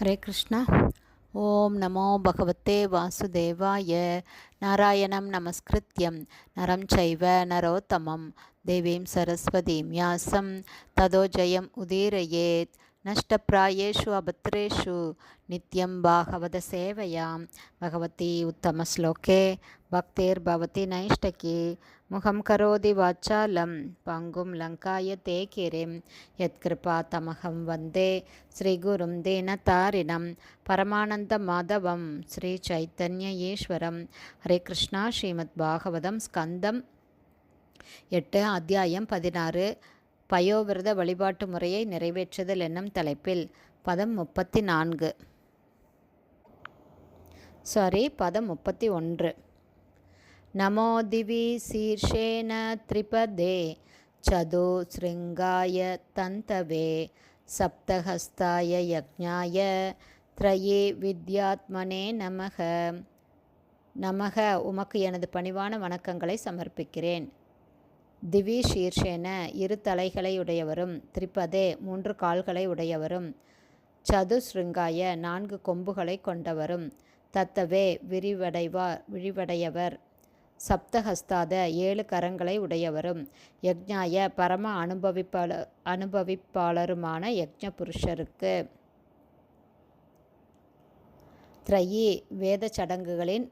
ஹரே கிருஷ்ணா. ஓம் நமோ பகவத்தே வாசுதேவாய. நாராயணம் நமஸ்கிருத்யம் நரம் சைவ நரோத்தமம் தேவீம் சரஸ்வதீம் வியாசம் ததோ ஜெயம் உதீரயேத். நஷ்டப்பிராயேஷு அபத்ரேஷு நித்யம் பாகவத சேவையாம் பகவதி உத்தமஸ்லோகே பக்திர்பவதி நைஷ்டகி. முகம் கரோதி வாச்சாலம் பங்கும் லங்காய தே கிரிம் யத்கிருபா தமகம் வந்தே ஸ்ரீகுரும் தீனதாரிணம் பரமானந்த மாதவம் ஸ்ரீ சைத்தன்ய ஈஸ்வரம். ஹரே கிருஷ்ணா. ஸ்ரீமத் பாகவதம் ஸ்கந்தம் 8 அத்தியாயம் 16 பயோவிரத வழிபாட்டு முறையை நிறைவேற்றுதல் என்னும் தலைப்பில் பதம் 31. நமோ திவி சீர்ஷேன த்ரிபதே சதுஸ்ருங்காய தந்தவே சப்தஹஸ்தாய யக்ஞாய த்ரயே வித்யாத்மனே நமக. நமக, உமக்கு எனது பணிவான வணக்கங்களை சமர்ப்பிக்கிறேன். திவி சீர்ஷேன, 2 தலைகளை உடையவரும், திரிபதே 3 கால்களை உடையவரும், சதுஸ்ருங்காய 4 கொம்புகளை கொண்டவரும், தத்தவே விரிவடையவர், சப்தஹஸ்தாத 7 கரங்களை உடையவரும், யக்ஞாய பரம அனுபவிப்பாளருமான யக்ஞ புருஷருக்கு, த்ரயி வேத சடங்குகளின்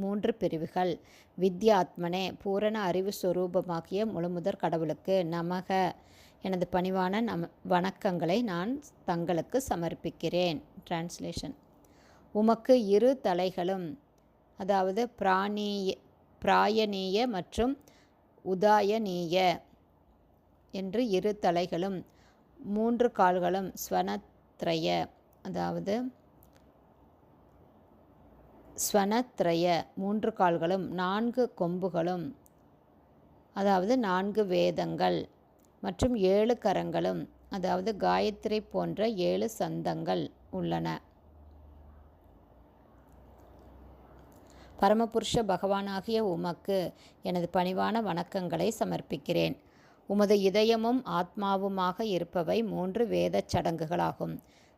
3 பிரிவுகள், வித்யாத்மனே பூரண அறிவு ஸ்வரூபமாகிய முழுமுதற் கடவுளுக்கு, நமக எனது பணிவான வணக்கங்களை நான் தங்களுக்கு சமர்ப்பிக்கிறேன். டிரான்ஸ்லேஷன். உமக்கு 2 தலைகளும், அதாவது பிராயணீய மற்றும் உதாயனீய என்று 2 தலைகளும், 3 கால்களும், ஸ்வனத்ரய அதாவது ஸ்வனத்ரய 3 கால்களும், 4 கொம்புகளும், அதாவது 4 வேதங்கள், மற்றும் 7 கரங்களும், அதாவது காயத்ரி போன்ற 7 சந்தங்கள் உள்ளன. பரமபுருஷ பகவானாகிய உமக்கு எனது பணிவான வணக்கங்களை சமர்ப்பிக்கிறேன். உமது இதயமும் ஆத்மாவுமாக இருப்பவை 3 வேத சடங்குகளாகும்.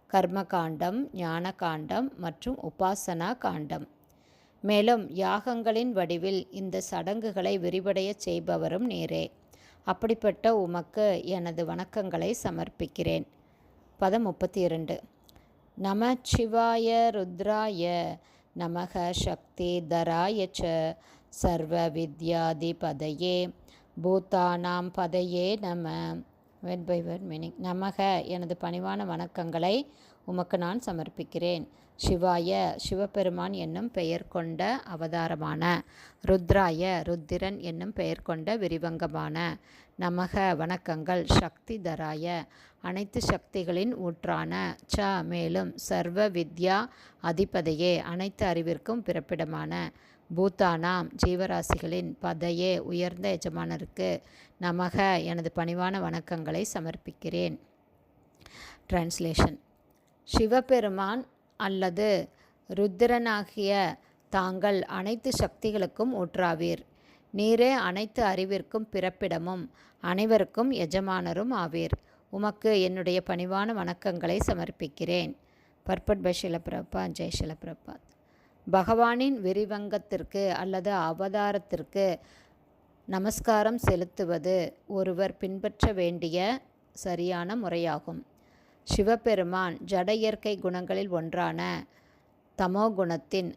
கர்மகாண்டம், ஞான காண்டம் மற்றும் உபாசனா காண்டம். மேலும் யாகங்களின் வடிவில் இந்த சடங்குகளை விரிவடைய செய்பவரும் நீரே. அப்படிப்பட்ட உமக்கு எனது வணக்கங்களை சமர்ப்பிக்கிறேன். பதம் 32. நம சிவாய ருத்ராய நமக சக்தி தராய ச சர்வ வித்யாதிபதையே பூதானாம் பதையே நம. Word by word meaning. நமக எனது பணிவான வணக்கங்களை உமக்கு நான் சமர்ப்பிக்கிறேன். சிவாய சிவபெருமான் என்னும் பெயர் கொண்ட அவதாரமான, ருத்ராய ருத்திரன் என்னும் பெயர் கொண்ட விரிவங்கமான, நமக வணக்கங்கள், சக்தி தராய அனைத்து சக்திகளின் ஊற்றான, ச மேலும் சர்வ வித்யா அதிபதையே அனைத்து அறிவிற்கும் பிறப்பிடமான, பூதானாம் ஜீவராசிகளின் பதையே உயர்ந்த எஜமானருக்கு, நமக எனது பணிவான வணக்கங்களை சமர்ப்பிக்கிறேன். டிரான்ஸ்லேஷன். சிவபெருமான் அல்லது ருத்திரனாகிய தாங்கள் அனைத்து சக்திகளுக்கும் ஊற்றாவீர். நீரே அனைத்து அறிவிற்கும் பிறப்பிடமும் அனைவருக்கும் எஜமானரும் ஆவீர். உமக்கு என்னுடைய பணிவான வணக்கங்களை சமர்ப்பிக்கிறேன். பர்பட் பை ஷில பிரபாத். ஜெய் ஷில பிரபாத். பகவானின் விரிவங்கத்திற்கு அல்லது அவதாரத்திற்கு நமஸ்காரம் செலுத்துவது ஒருவர் பின்பற்ற வேண்டிய சரியான முறையாகும். சிவபெருமான் ஜட இயற்கை குணங்களில் ஒன்றான தமோகுணத்தின்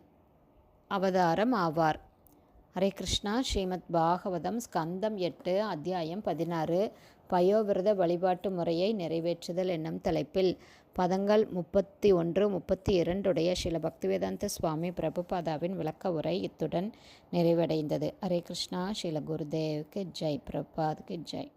அவதாரம் ஆவார். ஹரே கிருஷ்ணா. ஸ்ரீமத் பாகவதம் ஸ்கந்தம் 8 அத்தியாயம் 16 பயோவிரத வழிபாட்டு முறையை நிறைவேற்றுதல் என்னும் தலைப்பில் பதங்கள் 31, 32 ஸ்ரீல பக்திவேதாந்த சுவாமி பிரபுபாதாவின் விளக்க உரை இத்துடன் நிறைவடைந்தது. ஹரே கிருஷ்ணா. ஸ்ரீல குருதேவ்க்கு ஜெய். பிரபுபாதுக்கு ஜெய்.